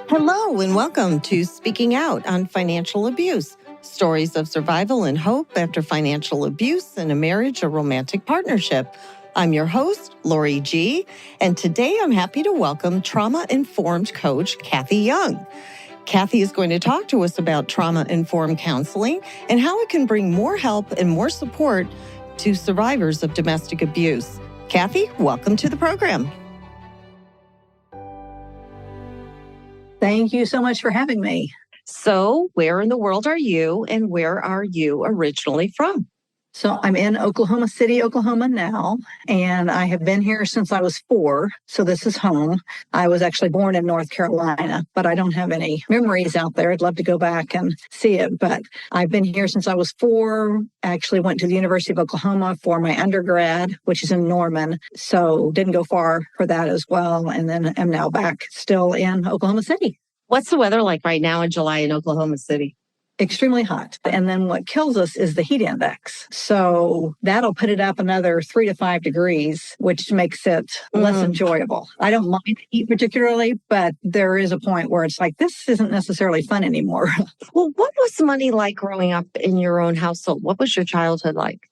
Hello and welcome to Speaking Out on Financial Abuse. Stories of survival and hope after financial abuse in a marriage or romantic partnership. I'm your host, Lori G., and today I'm happy to welcome trauma-informed coach McAtee Young. Kathy is going to talk to us about trauma-informed counseling and how it can bring more help and more support to survivors of domestic abuse. Kathy, welcome to the program. Thank you so much for having me. So, where in the world are you and where are you originally from? So I'm in Oklahoma City, Oklahoma now, and I have been here since I was 4. So this is home. I was actually born in North Carolina, but I don't have any memories out there. I'd love to go back and see it, but I've been here since I was 4. Actually went to the University of Oklahoma for my undergrad, which is in Norman. So didn't go far for that as well. And then am now back still in Oklahoma City. What's the weather like right now in July in Oklahoma City? Extremely hot. And then what kills us is the heat index. So that'll put it up another 3 to 5 degrees, which makes it less enjoyable. I don't mind the heat particularly, but there is a point where it's like, this isn't necessarily fun anymore. Well, what was money like growing up in your own household? What was your childhood like?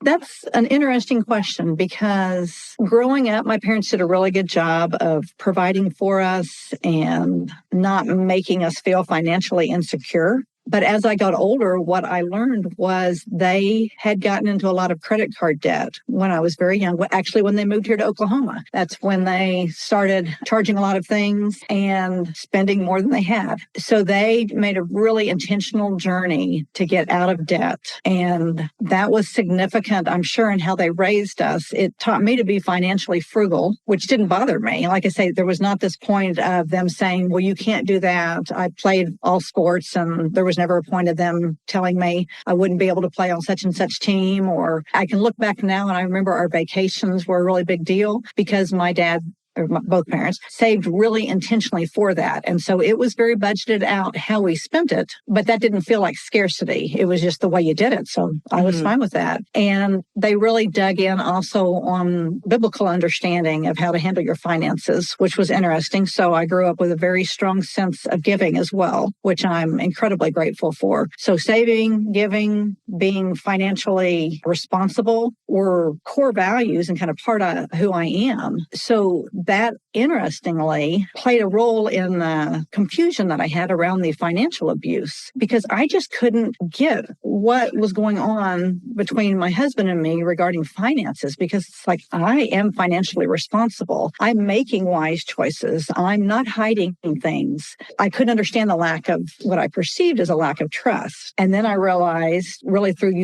That's an interesting question because growing up, my parents did a really good job of providing for us and not making us feel financially insecure. But as I got older, what I learned was they had gotten into a lot of credit card debt when I was very young. Actually, when they moved here to Oklahoma, that's when they started charging a lot of things and spending more than they had. So they made a really intentional journey to get out of debt. And that was significant, I'm sure, in how they raised us. It taught me to be financially frugal, which didn't bother me. Like I say, there was not this point of them saying, well, you can't do that. I played all sports and there was never a point of them telling me I wouldn't be able to play on such and such team. Or I can look back now and I remember our vacations were a really big deal because my dad, both parents, saved really intentionally for that. And so it was very budgeted out how we spent it, but that didn't feel like scarcity. It was just the way you did it. So I was fine with that. And they really dug in also on biblical understanding of how to handle your finances, which was interesting. So I grew up with a very strong sense of giving as well, which I'm incredibly grateful for. So saving, giving, being financially responsible were core values and kind of part of who I am. So that, interestingly, played a role in the confusion that I had around the financial abuse because I just couldn't get what was going on between my husband and me regarding finances because it's like, I am financially responsible. I'm making wise choices. I'm not hiding things. I couldn't understand the lack of what I perceived as a lack of trust. And then I realized, really through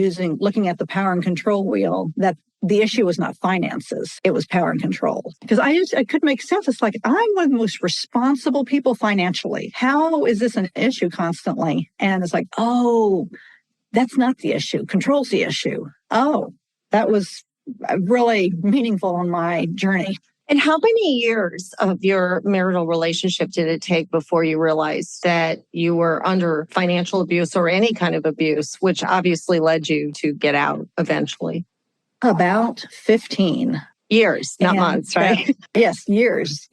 looking at the power and control wheel, that the issue was not finances. It was power and control. Because I couldn't make sense. It's like, I'm one of the most responsible people financially. How is this an issue constantly? And it's like, oh, that's not the issue. Control's the issue. Oh, that was really meaningful on my journey. And how many years of your marital relationship did it take before you realized that you were under financial abuse or any kind of abuse, which obviously led you to get out eventually? About 15. Years, not months, right? Yes, years.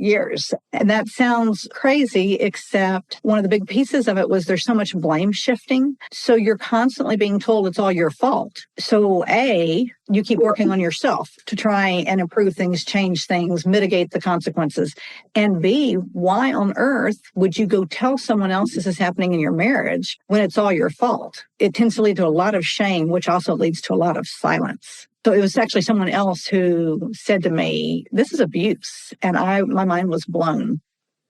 And that sounds crazy, except one of the big pieces of it was there's so much blame shifting. So you're constantly being told it's all your fault. So A, you keep working on yourself to try and improve things, change things, mitigate the consequences. And B, why on earth would you go tell someone else this is happening in your marriage when it's all your fault? It tends to lead to a lot of shame, which also leads to a lot of silence. So it was actually someone else who said to me, this is abuse. And my mind was blown.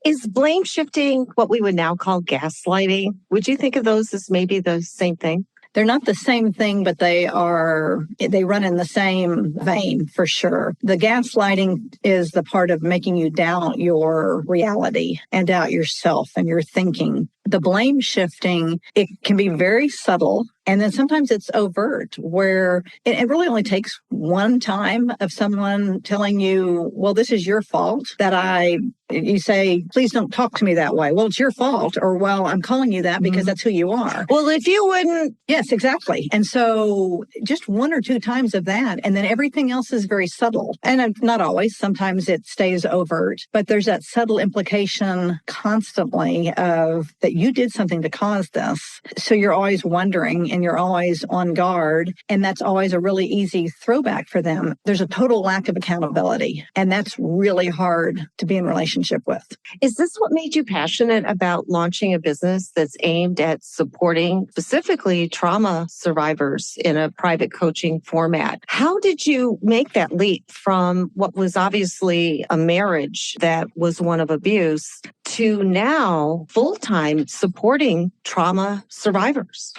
Is blame shifting what we would now call gaslighting? Would you think of those as maybe the same thing? They're not the same thing, but they run in the same vein for sure. The gaslighting is the part of making you doubt your reality and doubt yourself and your thinking. The blame shifting, it can be very subtle. And then sometimes it's overt, where it really only takes one time of someone telling you, well, this is your fault you say, please don't talk to me that way. Well, it's your fault. Or, well, I'm calling you that because that's who you are. Well, if you wouldn't. Yes, exactly. And so just one or two times of that. And then everything else is very subtle. And not always. Sometimes it stays overt. But there's that subtle implication constantly of that you did something to cause this. So you're always wondering and you're always on guard. And that's always a really easy throwback for them. There's a total lack of accountability. And that's really hard to be in relationship with. Is this what made you passionate about launching a business that's aimed at supporting specifically trauma survivors in a private coaching format? How did you make that leap from what was obviously a marriage that was one of abuse to now full-time supporting trauma survivors?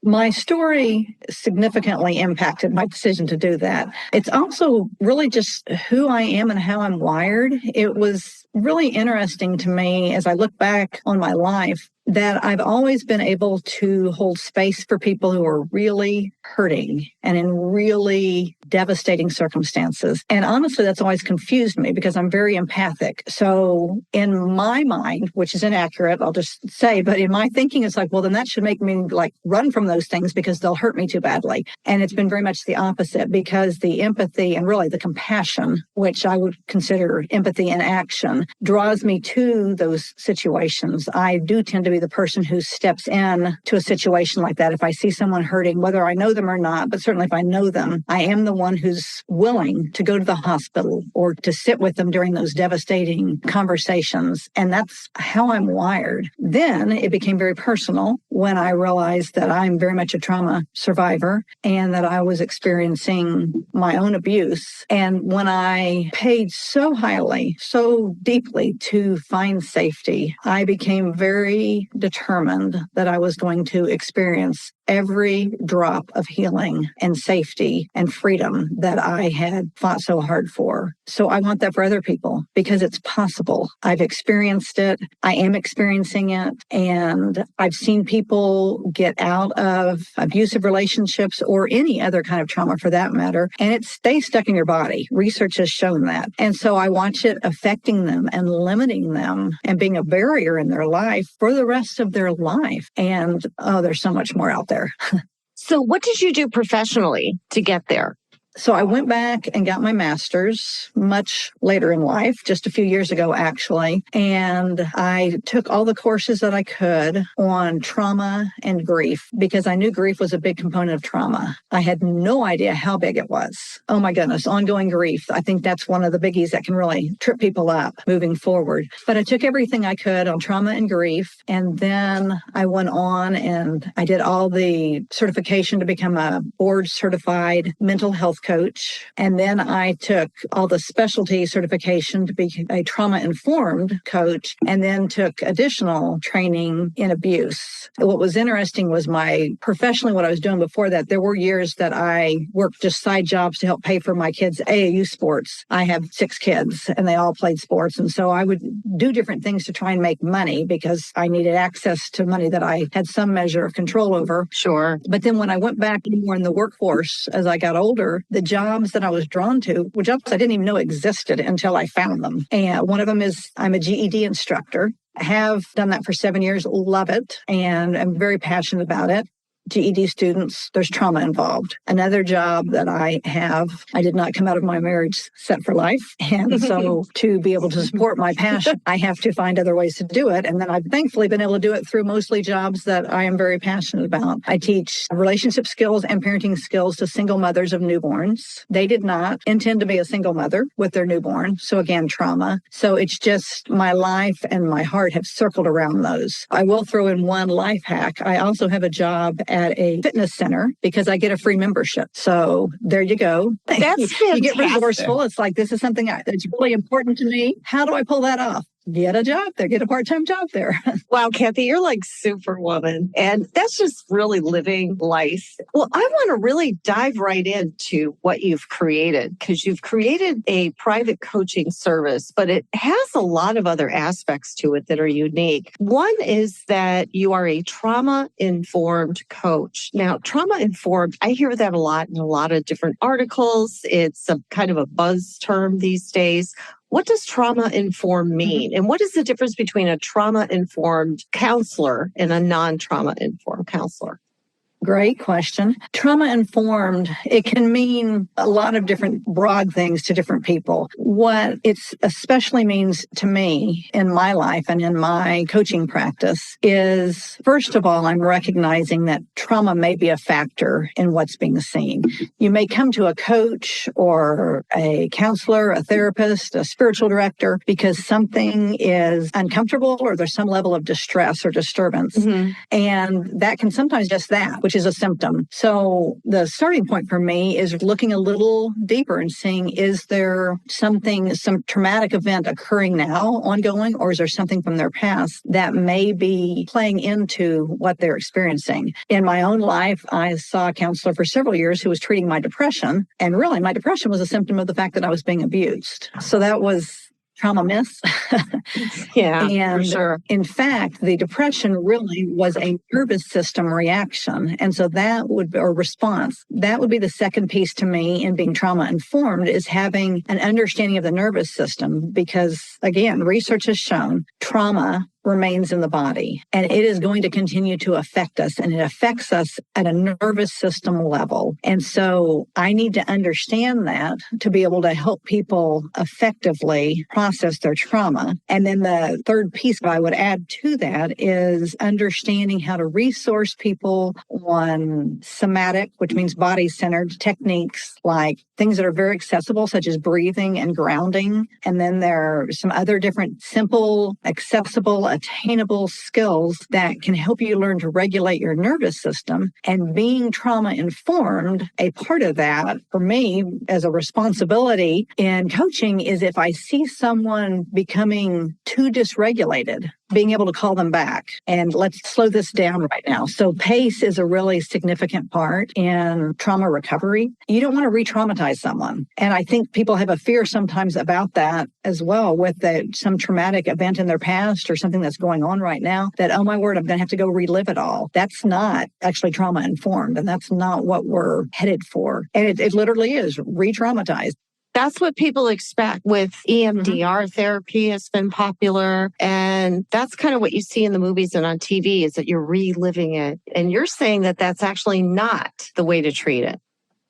My story significantly impacted my decision to do that. It's also really just who I am and how I'm wired. It was really interesting to me as I look back on my life that I've always been able to hold space for people who are really hurting and in really devastating circumstances. And honestly, that's always confused me because I'm very empathic. So in my mind, which is inaccurate, I'll just say, but in my thinking, it's like, well, then that should make me like run from those things because they'll hurt me too badly. And it's been very much the opposite because the empathy and really the compassion, which I would consider empathy in action, draws me to those situations. I do tend to be the person who steps in to a situation like that. If I see someone hurting, whether I know them or not, but certainly if I know them, I am the one who's willing to go to the hospital or to sit with them during those devastating conversations. And that's how I'm wired. Then it became very personal when I realized that I'm very much a trauma survivor and that I was experiencing my own abuse. And when I paid so highly, so deeply to find safety, I became very determined that I was going to experience every drop of healing and safety and freedom that I had fought so hard for. So I want that for other people because it's possible. I've experienced it. I am experiencing it. And I've seen people get out of abusive relationships or any other kind of trauma for that matter, and it stays stuck in your body. Research has shown that. And so I watch it affecting them and limiting them and being a barrier in their life for the rest of their life. And there's so much more out there. So what did you do professionally to get there? So I went back and got my master's much later in life, just a few years ago, actually. And I took all the courses that I could on trauma and grief because I knew grief was a big component of trauma. I had no idea how big it was. Oh my goodness, ongoing grief. I think that's one of the biggies that can really trip people up moving forward. But I took everything I could on trauma and grief. And then I went on and I did all the certification to become a board certified mental health coach. And then I took all the specialty certification to be a trauma-informed coach and then took additional training in abuse. What was interesting was professionally, what I was doing before that, there were years that I worked just side jobs to help pay for my kids' AAU sports. I have 6 kids and they all played sports. And so I would do different things to try and make money because I needed access to money that I had some measure of control over. Sure. But then when I went back more in the workforce as I got older, the jobs that I was drawn to were jobs I didn't even know existed until I found them. And one of them is I'm a GED instructor. I have done that for 7 years, love it, and I'm very passionate about it. GED students, there's trauma involved. Another job that I have, I did not come out of my marriage set for life. And so to be able to support my passion, I have to find other ways to do it. And then I've thankfully been able to do it through mostly jobs that I am very passionate about. I teach relationship skills and parenting skills to single mothers of newborns. They did not intend to be a single mother with their newborn. So again, trauma. So it's just my life and my heart have circled around those. I will throw in one life hack. I also have a job at a fitness center because I get a free membership. So there you go. That's fantastic. You get resourceful. It's like, this is something that's really important to me. How do I pull that off? get a job there, get a part-time job there. Wow, Kathy, you're like superwoman. And that's just really living life. Well, I want to really dive right into what you've created, because you've created a private coaching service, but it has a lot of other aspects to it that are unique. One is that you are a trauma-informed coach. Now, trauma-informed, I hear that a lot in a lot of different articles. It's a kind of a buzz term these days. What does trauma-informed mean? And what is the difference between a trauma-informed counselor and a non-trauma-informed counselor? Great question. Trauma-informed, it can mean a lot of different broad things to different people. What it especially means to me in my life and in my coaching practice is, first of all, I'm recognizing that trauma may be a factor in what's being seen. You may come to a coach or a counselor, a therapist, a spiritual director because something is uncomfortable or there's some level of distress or disturbance. And that can sometimes just that, which is a symptom. So the starting point for me is looking a little deeper and seeing, is there something, some traumatic event occurring now, ongoing, or is there something from their past that may be playing into what they're experiencing? In my own life, I saw a counselor for several years who was treating my depression. And really, my depression was a symptom of the fact that I was being abused. So that was trauma miss. Yeah, and for sure. In fact, the depression really was a nervous system reaction. And so that would be, or response, that would be the second piece to me in being trauma informed, is having an understanding of the nervous system. Because again, research has shown trauma remains in the body and it is going to continue to affect us, and it affects us at a nervous system level. And so I need to understand that to be able to help people effectively process their trauma. And then the third piece I would add to that is understanding how to resource people on somatic, which means body-centered techniques, like things that are very accessible, such as breathing and grounding. And then there are some other different simple, accessible, attainable skills that can help you learn to regulate your nervous system. And being trauma informed, a part of that for me as a responsibility in coaching is, if I see someone becoming too dysregulated, being able to call them back and let's slow this down right now. So pace is a really significant part in trauma recovery. You don't want to re-traumatize someone. And I think people have a fear sometimes about that as well, with some traumatic event in their past or something that's going on right now, that, oh my word, I'm going to have to go relive it all. That's not actually trauma informed. And that's not what we're headed for. And it literally is re-traumatized. That's what people expect with EMDR therapy has been popular. And that's kind of what you see in the movies and on TV, is that you're reliving it. And you're saying that that's actually not the way to treat it.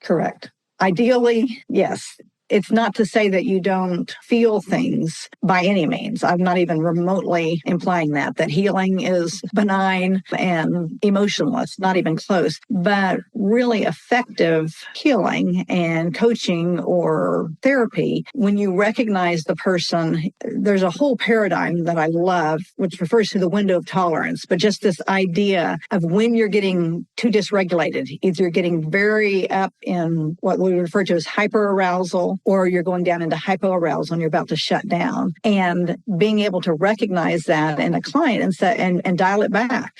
Correct. Ideally, yes. It's not to say that you don't feel things by any means. I'm not even remotely implying that healing is benign and emotionless, not even close. But really effective healing and coaching or therapy, when you recognize the person, there's a whole paradigm that I love, which refers to the window of tolerance, but just this idea of when you're getting too dysregulated, either you're getting very up in what we refer to as hyperarousal, or you're going down into hypoarousal and you're about to shut down. And being able to recognize that in a client and dial it back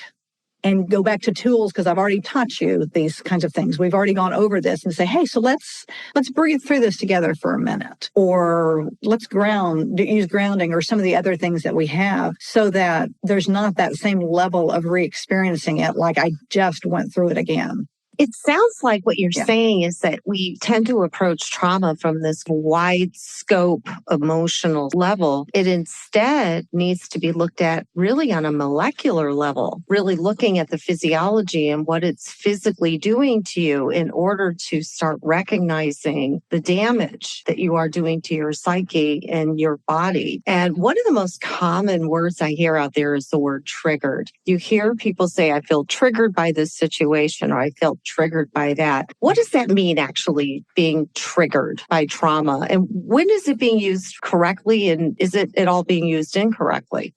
and go back to tools, because I've already taught you these kinds of things. We've already gone over this, and say, hey, so let's breathe through this together for a minute, or let's use grounding or some of the other things that we have, so that there's not that same level of re-experiencing it like I just went through it again. It sounds like what you're saying is that we tend to approach trauma from this wide scope emotional level. It instead needs to be looked at really on a molecular level, really looking at the physiology and what it's physically doing to you in order to start recognizing the damage that you are doing to your psyche and your body. And one of the most common words I hear out there is the word triggered. You hear people say, I feel triggered by this situation, or I felt triggered by that. What does that mean, actually, being triggered by trauma? And when is it being used correctly? And is it at all being used incorrectly?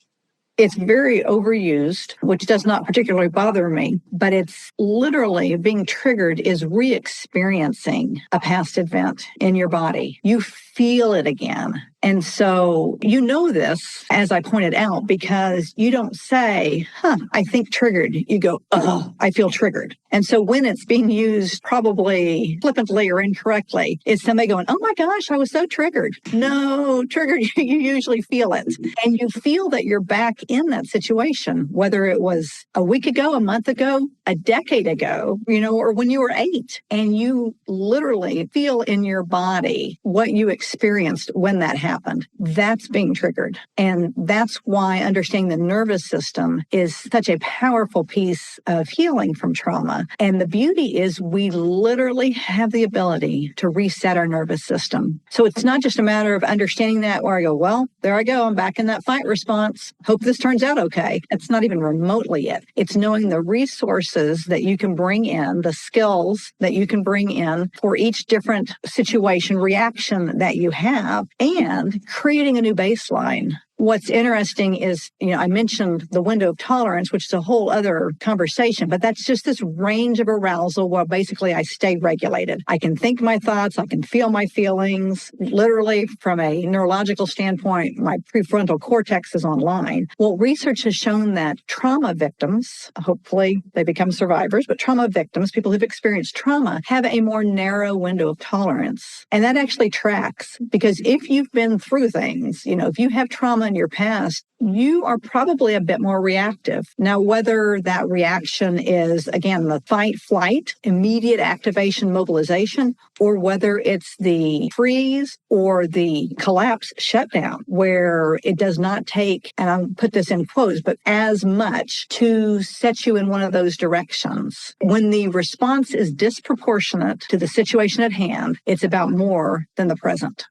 It's very overused, which does not particularly bother me, but it's literally being triggered is re-experiencing a past event in your body. You feel it again. And so you know this, as I pointed out, because you don't say, I think triggered. You go, oh, I feel triggered. And so when it's being used probably flippantly or incorrectly, it's somebody going, oh my gosh, I was so triggered. No, triggered, you usually feel it. And you feel that you're back in that situation, whether it was a week ago, a month ago, a decade ago, or when you were 8, and you literally feel in your body what you experienced when that happened. That's being triggered. And that's why understanding the nervous system is such a powerful piece of healing from trauma. And the beauty is we literally have the ability to reset our nervous system. So it's not just a matter of understanding that where I go, well, there I go. I'm back in that fight response. Hope this turns out okay. It's not even remotely it. It's knowing the resources that you can bring in, the skills that you can bring in for each different situation, reaction that you have, and creating a new baseline. What's interesting is, I mentioned the window of tolerance, which is a whole other conversation, but that's just this range of arousal where basically I stay regulated. I can think my thoughts, I can feel my feelings. Literally, from a neurological standpoint, my prefrontal cortex is online. Well, research has shown that trauma victims, hopefully they become survivors, but trauma victims, people who've experienced trauma, have a more narrow window of tolerance. And that actually tracks, because if you've been through things, if you have trauma in your past, you are probably a bit more reactive. Now, whether that reaction is, again, the fight, flight, immediate activation, mobilization, or whether it's the freeze or the collapse, shutdown, where it does not take, and I'll put this in quotes, but as much to set you in one of those directions. When the response is disproportionate to the situation at hand, it's about more than the present.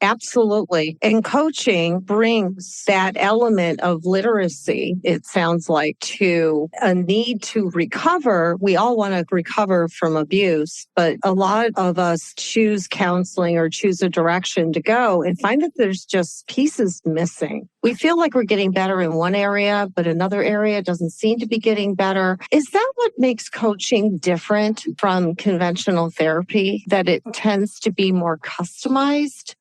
Absolutely. And coaching brings that element of literacy, it sounds like, to a need to recover. We all want to recover from abuse, but a lot of us choose counseling or choose a direction to go and find that there's just pieces missing. We feel like we're getting better in one area, but another area doesn't seem to be getting better. Is that what makes coaching different from conventional therapy, that it tends to be more customized?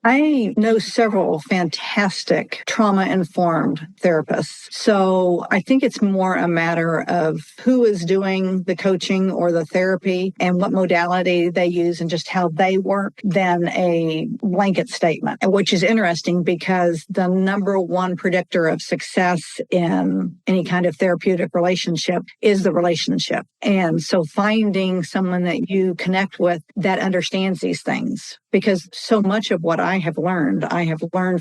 I know several fantastic trauma-informed therapists. So I think it's more a matter of who is doing the coaching or the therapy and what modality they use and just how they work than a blanket statement, which is interesting because the number one predictor of success in any kind of therapeutic relationship is the relationship. And so finding someone that you connect with that understands these things, because so much of what I have learned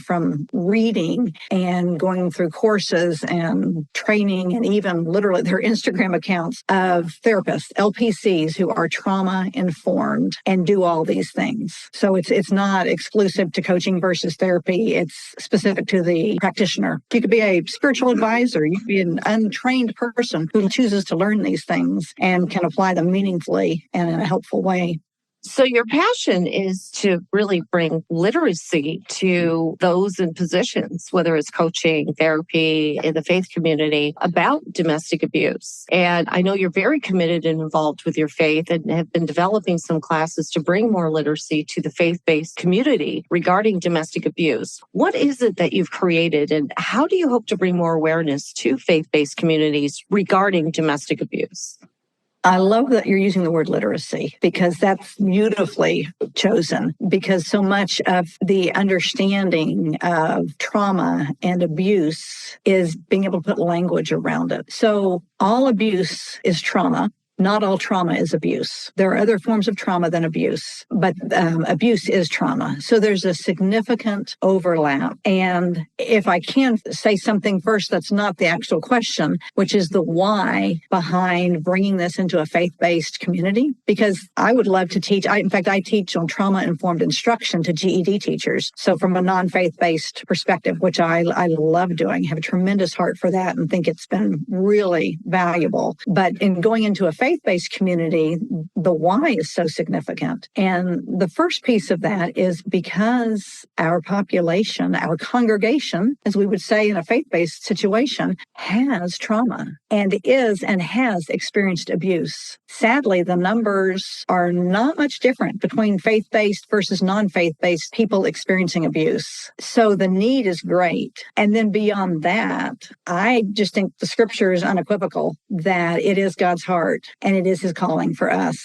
from reading and going through courses and training and even literally their Instagram accounts of therapists, LPCs, who are trauma informed and do all these things. So it's not exclusive to coaching versus therapy. It's specific to the practitioner. You could be a spiritual advisor. You could be an untrained person who chooses to learn these things and can apply them meaningfully and in a helpful way. So your passion is to really bring literacy to those in positions, whether it's coaching, therapy, in the faith community, about domestic abuse. And I know you're very committed and involved with your faith and have been developing some classes to bring more literacy to the faith-based community regarding domestic abuse. What is it that you've created, and how do you hope to bring more awareness to faith-based communities regarding domestic abuse? I love that you're using the word literacy, because that's beautifully chosen, because so much of the understanding of trauma and abuse is being able to put language around it. So all abuse is trauma. Not all trauma is abuse. There are other forms of trauma than abuse, but abuse is trauma. So there's a significant overlap. And if I can say something first that's not the actual question, which is the why behind bringing this into a faith-based community, because I would love to teach. In fact, I teach on trauma-informed instruction to GED teachers. So from a non-faith-based perspective, which I love doing, have a tremendous heart for that and think it's been really valuable. But in going into a faith-based community, the why is so significant. And the first piece of that is because our population, our congregation, as we would say in a faith-based situation, has trauma. and is and has experienced abuse. Sadly, the numbers are not much different between faith-based versus non-faith-based people experiencing abuse. So the need is great. And then beyond that, I just think the scripture is unequivocal that it is God's heart and it is his calling for us.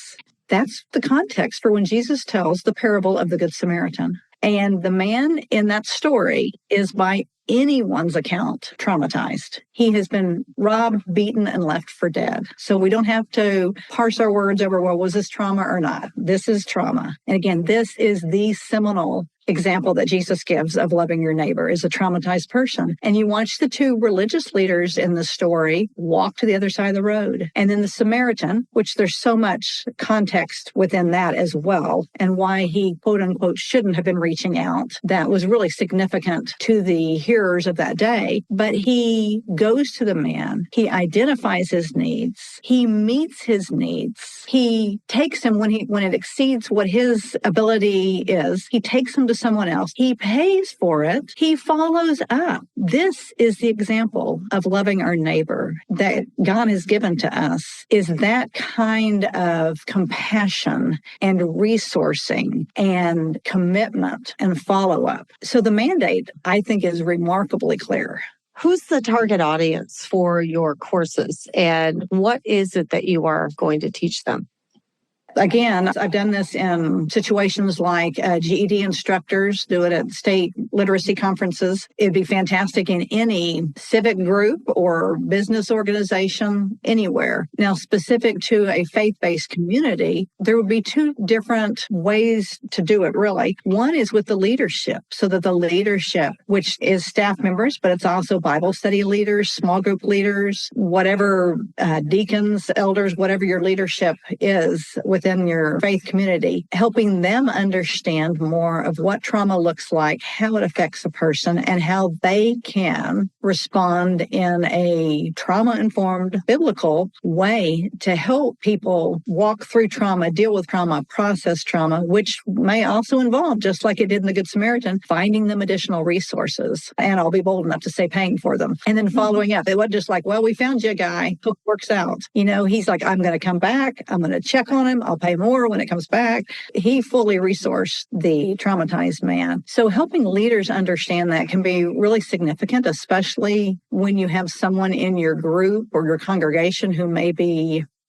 That's the context for when Jesus tells the parable of the Good Samaritan. And the man in that story is, by anyone's account, traumatized. He has been robbed, beaten, and left for dead. So we don't have to parse our words over, well, was this trauma or not? This is trauma. And again, this is the seminal example that Jesus gives of loving your neighbor, is a traumatized person. And you watch the two religious leaders in the story walk to the other side of the road. And then the Samaritan, which there's so much context within that as well, and why he, quote unquote, shouldn't have been reaching out. That was really significant to the hearers of that day. But he goes to the man. He identifies his needs. He meets his needs. He takes him when it exceeds what his ability is. He takes him to someone else. He pays for it. He follows up. This is the example of loving our neighbor that God has given to us, is that kind of compassion and resourcing and commitment and follow-up. So the mandate, I think, is remarkably clear. Who's the target audience for your courses, and what is it that you are going to teach them? Again, I've done this in situations like GED instructors do it at state literacy conferences. It'd be fantastic in any civic group or business organization, anywhere. Now, specific to a faith-based community, there would be two different ways to do it, really. One is with the leadership, so that the leadership, which is staff members, but it's also Bible study leaders, small group leaders, whatever deacons, elders, whatever your leadership is within your faith community, helping them understand more of what trauma looks like, how it affects a person, and how they can respond in a trauma-informed, biblical way to help people walk through trauma, deal with trauma, process trauma, which may also involve, just like it did in the Good Samaritan, finding them additional resources. And I'll be bold enough to say paying for them. And then following up. It wasn't just like, well, we found you a guy who works out. He's like, I'm going to come back. I'm going to check on him. I'll pay more when it comes back. He fully resourced the traumatized man. So helping leaders understand that can be really significant, especially when you have someone in your group or your congregation who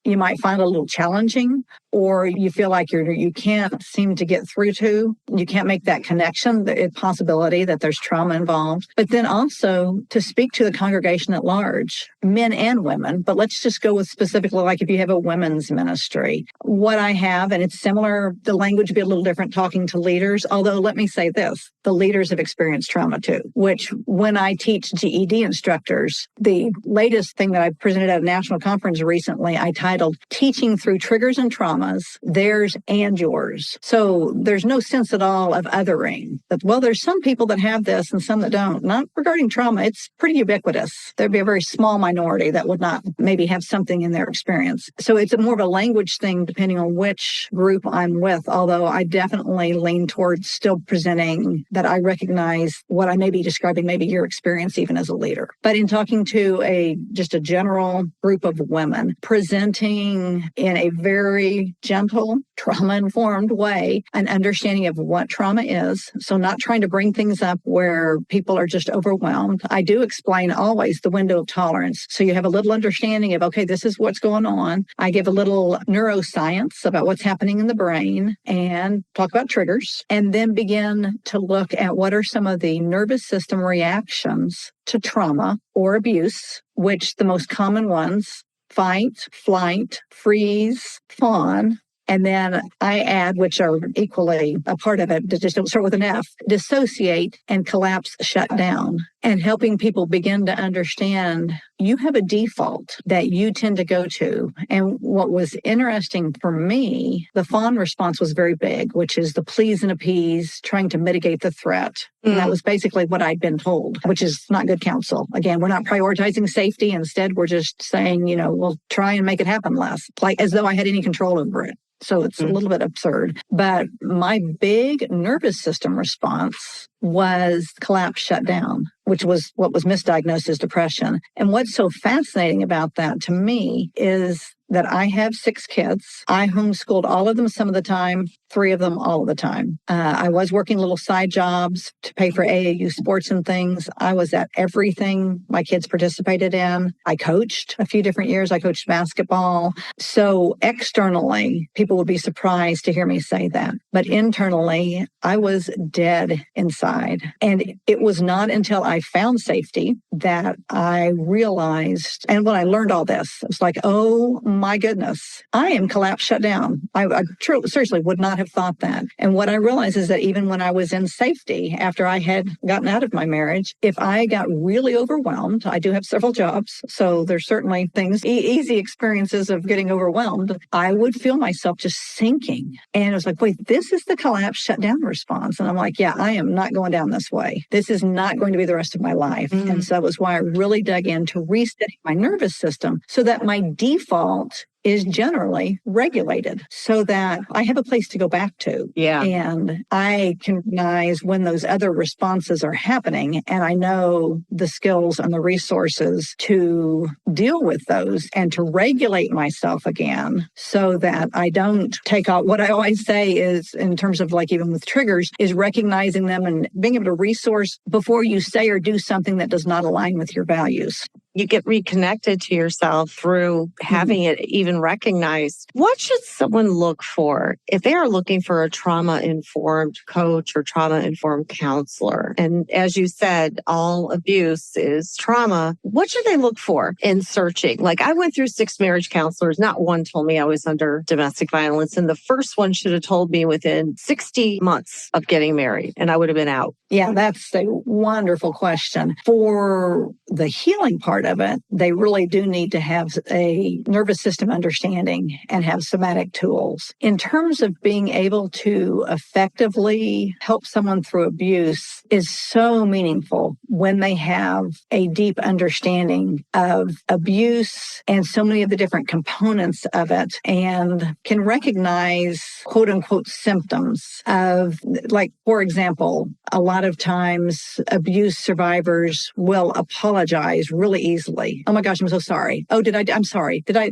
you might find a little challenging, or you feel like you can't seem to get through to. You can't make that connection, the possibility that there's trauma involved. But then also to speak to the congregation at large, men and women. But let's just go with specifically, like if you have a women's ministry. What I have, and it's similar, the language would be a little different talking to leaders. Although let me say this, the leaders have experienced trauma too, which when I teach GED instructors, the latest thing that I presented at a national conference recently, I titled Teaching Through Triggers and Traumas, Theirs and Yours. So there's no sense at all of othering. But, well, there's some people that have this and some that don't. Not regarding trauma, it's pretty ubiquitous. There'd be a very small minority that would not maybe have something in their experience. So it's more of a language thing depending on which group I'm with, although I definitely lean towards still presenting that I recognize what I may be describing, maybe your experience even as a leader. But in talking to just a general group of women, presenting in a very gentle, trauma-informed way, an understanding of what trauma is. So not trying to bring things up where people are just overwhelmed. I do explain always the window of tolerance. So you have a little understanding of, okay, this is what's going on. I give a little neuroscience about what's happening in the brain and talk about triggers, and then begin to look at what are some of the nervous system reactions to trauma or abuse, which the most common ones: fight, flight, freeze, fawn. And then I add, which are equally a part of it, just don't start with an F, dissociate and collapse, shut down. And helping people begin to understand you have a default that you tend to go to. And what was interesting for me, the fawn response was very big, which is the please and appease, trying to mitigate the threat. And that was basically what I'd been told, which is not good counsel. Again, we're not prioritizing safety. Instead, we're just saying, we'll try and make it happen less, like as though I had any control over it. So it's a little bit absurd. But my big nervous system response was collapse, shut down. which was what was misdiagnosed as depression. And what's so fascinating about that to me is that I have 6 kids. I homeschooled all of them some of the time, 3 of them all of the time. I was working little side jobs to pay for AAU sports and things. I was at everything my kids participated in. I coached a few different years. I coached basketball. So externally, people would be surprised to hear me say that. But internally, I was dead inside. And it was not until I found safety that I realized, and when I learned all this, it was like, oh my goodness, I am collapsed, shut down. I seriously would not have thought that. And what I realized is that even when I was in safety, after I had gotten out of my marriage, if I got really overwhelmed, I do have several jobs, so there's certainly things, easy experiences of getting overwhelmed, I would feel myself just sinking. And it was like, wait, this is the collapse, shut down response. And I'm like, yeah, I am not going down this way. This is not going to be the rest of my life. And so that was why I really dug into resetting my nervous system so that my default is generally regulated so that I have a place to go back to. Yeah. And I can recognize when those other responses are happening, and I know the skills and the resources to deal with those and to regulate myself again so that I don't take off. What I always say is, in terms of like even with triggers, is recognizing them and being able to resource before you say or do something that does not align with your values. You get reconnected to yourself through having it even recognized. What should someone look for if they are looking for a trauma-informed coach or trauma-informed counselor? And as you said, all abuse is trauma. What should they look for in searching? Like, I went through 6 marriage counselors. Not one told me I was under domestic violence. And the first one should have told me within 60 months of getting married, and I would have been out. Yeah, that's a wonderful question. For the healing part of it, they really do need to have a nervous system understanding and have somatic tools. In terms of being able to effectively help someone through abuse is so meaningful when they have a deep understanding of abuse and so many of the different components of it and can recognize quote unquote symptoms of, like, for example, a lot of times abuse survivors will apologize really easily. Oh my gosh, I'm so sorry. Oh, I'm sorry. Did I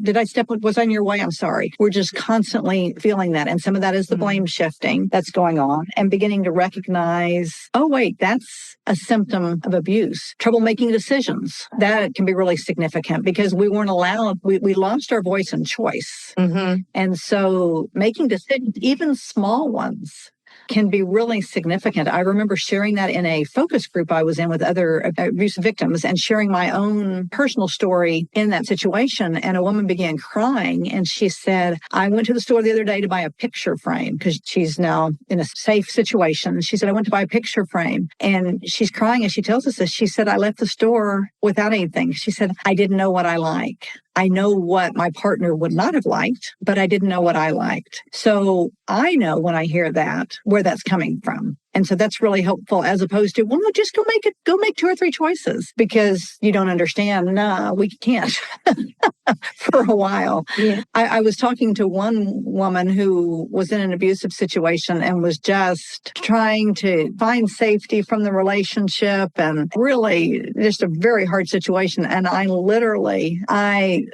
was I in your way? I'm sorry. We're just constantly feeling that. And some of that is the blame shifting that's going on and beginning to recognize, oh wait, that's a symptom of abuse. Trouble making decisions. That can be really significant because we weren't allowed, we lost our voice and choice. And so making decisions, even small ones, can be really significant. I remember sharing that in a focus group I was in with other abuse victims and sharing my own personal story in that situation. And a woman began crying and she said, I went to the store the other day to buy a picture frame because she's now in a safe situation. She said, I went to buy a picture frame. And she's crying as she tells us this. She said, I left the store without anything. She said, I didn't know what I like. I know what my partner would not have liked, but I didn't know what I liked. So I know when I hear that, where that's coming from. And so that's really helpful as opposed to, well, no, just go make 2 or 3 choices because you don't understand. Nah, we can't for a while. Yeah. I was talking to one woman who was in an abusive situation and was just trying to find safety from the relationship and really just a very hard situation. And I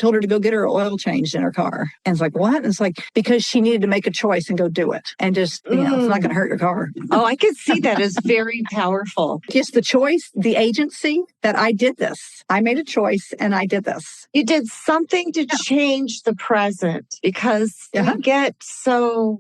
told her to go get her oil changed in her car. And it's like, what? And it's like, because she needed to make a choice and go do it. And just, it's not going to hurt your car. Oh, I can see that as very powerful. Just the choice, the agency that I did this. I made a choice and I did this. You did something to change the present because you get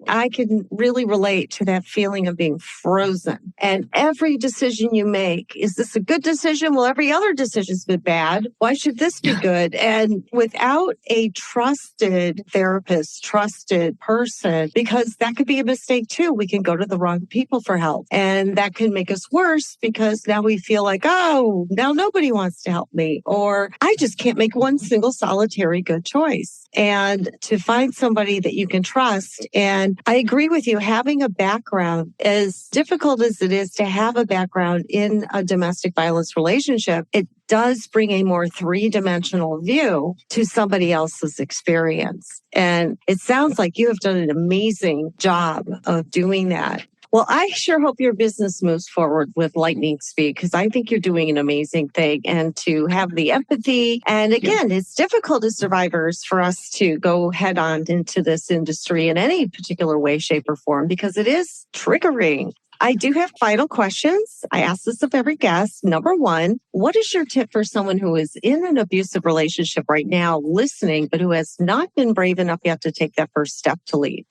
I can really relate to that feeling of being frozen. And every decision you make, is this a good decision? Well, every other decision's been bad. Why should this be good? And without a trusted therapist, trusted person, because that could be a mistake too. We can go to the wrong people for help. And that can make us worse because now we feel like, oh, now nobody wants to help me. Or I just can't make one single solitary good choice. And to find somebody that you can trust. And I agree with you, having a background, as difficult as it is to have a background in a domestic violence relationship, it does bring a more 3-dimensional view to somebody else's experience. And it sounds like you have done an amazing job of doing that. Well, I sure hope your business moves forward with lightning speed because I think you're doing an amazing thing. And to have the empathy. And again, it's difficult as survivors for us to go head on into this industry in any particular way, shape, or form because it is triggering. I do have final questions. I ask this of every guest. Number one, what is your tip for someone who is in an abusive relationship right now, listening, but who has not been brave enough yet to take that first step to leave?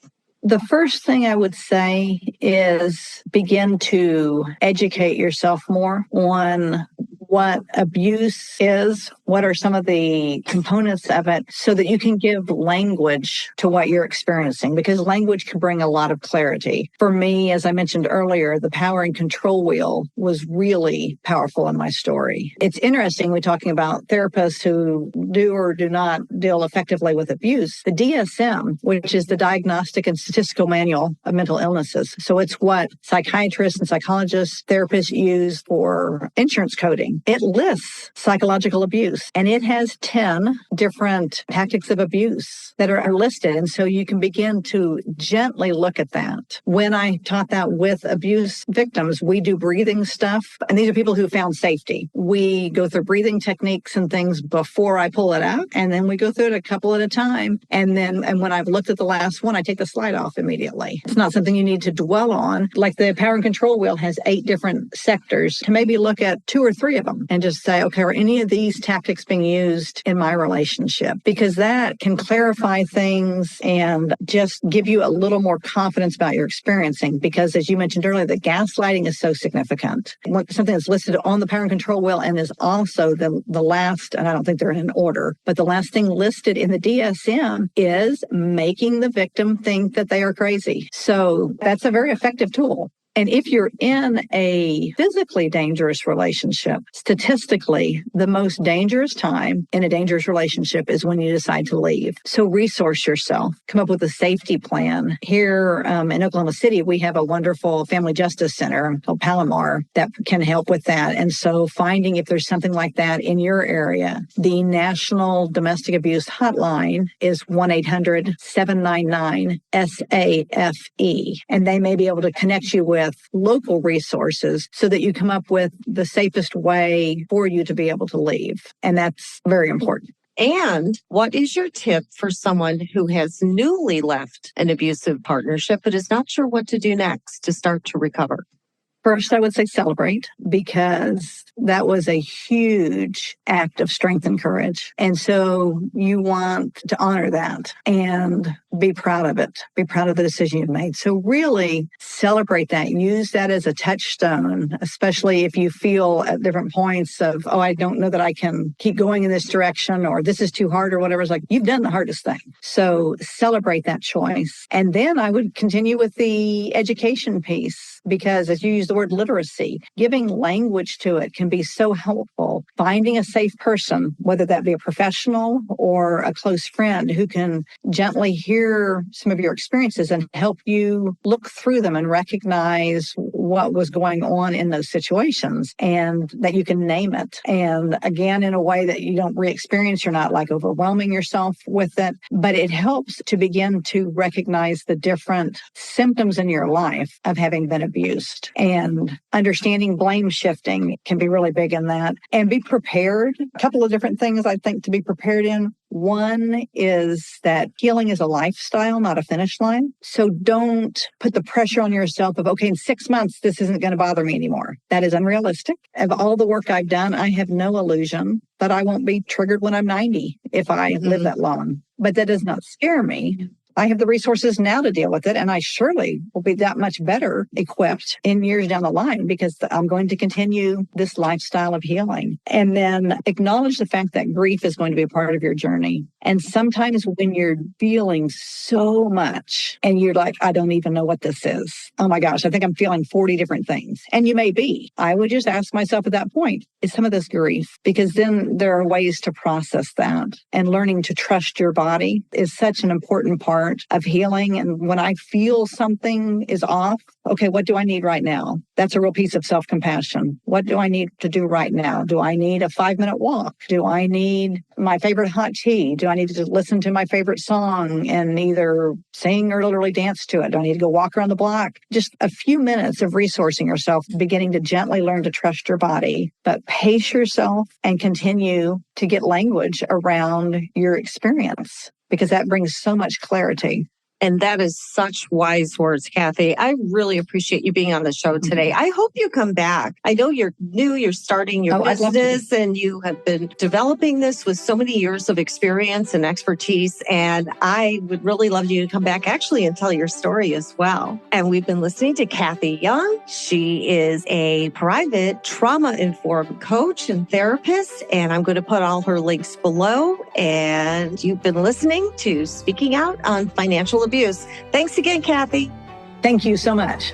The first thing I would say is begin to educate yourself more on what abuse is, what are some of the components of it, so that you can give language to what you're experiencing, because language can bring a lot of clarity. For me, as I mentioned earlier, the power and control wheel was really powerful in my story. It's interesting, we're talking about therapists who do or do not deal effectively with abuse. The DSM, which is the Diagnostic and Statistical Manual of Mental Illnesses. So it's what psychiatrists and psychologists, therapists use for insurance coding. It lists psychological abuse, and it has 10 different tactics of abuse that are listed. And so you can begin to gently look at that. When I taught that with abuse victims, we do breathing stuff. And these are people who found safety. We go through breathing techniques and things before I pull it out. And then we go through it a couple at a time. And when I've looked at the last one, I take the slide off immediately. It's not something you need to dwell on. Like the power and control wheel has 8 different sectors, to maybe look at 2 or 3 of them and just say, okay, are any of these tactics being used in my relationship? Because that can clarify things and just give you a little more confidence about your experiencing. Because as you mentioned earlier, the gaslighting is so significant. Something that's listed on the power and control wheel and is also the last, and I don't think they're in order, but the last thing listed in the DSM is making the victim think that they are crazy. So that's a very effective tool. And if you're in a physically dangerous relationship, statistically, the most dangerous time in a dangerous relationship is when you decide to leave. So resource yourself, come up with a safety plan. Here in Oklahoma City, we have a wonderful family justice center called Palomar that can help with that. And so finding if there's something like that in your area, the National Domestic Abuse Hotline is 1-800-799-SAFE. And they may be able to connect you with local resources so that you come up with the safest way for you to be able to leave. And that's very important. And what is your tip for someone who has newly left an abusive partnership but is not sure what to do next to start to recover? First, I would say celebrate, because that was a huge act of strength and courage. And so you want to honor that and be proud of it. Be proud of the decision you've made. So really celebrate that. Use that as a touchstone, especially if you feel at different points of, oh, I don't know that I can keep going in this direction, or this is too hard, or whatever. It's like, you've done the hardest thing. So celebrate that choice. And then I would continue with the education piece, because as you use the word literacy, giving language to it can be so helpful. Finding a safe person, whether that be a professional or a close friend, who can gently hear some of your experiences and help you look through them and recognize what was going on in those situations, and that you can name it. And again, in a way that you don't re-experience, you're not like overwhelming yourself with it, but it helps to begin to recognize the different symptoms in your life of having been abused. And understanding blame shifting can be really big in that. And be prepared. A couple of different things I think to be prepared in. One is that healing is a lifestyle, not a finish line. So don't put the pressure on yourself of, okay, in 6 months, this isn't going to bother me anymore. That is unrealistic. Of all the work I've done, I have no illusion that I won't be triggered when I'm 90 if I live that long. But that does not scare me. I have the resources now to deal with it, and I surely will be that much better equipped in years down the line, because I'm going to continue this lifestyle of healing. And then acknowledge the fact that grief is going to be a part of your journey. And sometimes when you're feeling so much and you're like, I don't even know what this is. Oh my gosh, I think I'm feeling 40 different things. And you may be. I would just ask myself at that point, is some of this grief? Because then there are ways to process that. And learning to trust your body is such an important part part of healing. And when I feel something is off, okay, what do I need right now? That's a real piece of self-compassion. What do I need to do right now? Do I need a 5-minute walk? Do I need my favorite hot tea? Do I need to listen to my favorite song and either sing or literally dance to it? Do I need to go walk around the block? Just a few minutes of resourcing yourself, beginning to gently learn to trust your body, but pace yourself and continue to get language around your experience, because that brings so much clarity. And that is such wise words, Kathy. I really appreciate you being on the show today. I hope you come back. I know you're new, you're starting your business, and you have been developing this with so many years of experience and expertise. And I would really love you to come back actually and tell your story as well. And we've been listening to Kathy Young. She is a private trauma-informed coach and therapist. And I'm going to put all her links below. And you've been listening to Speaking Out on Financial Abuse. Thanks again, Kathy. Thank you so much.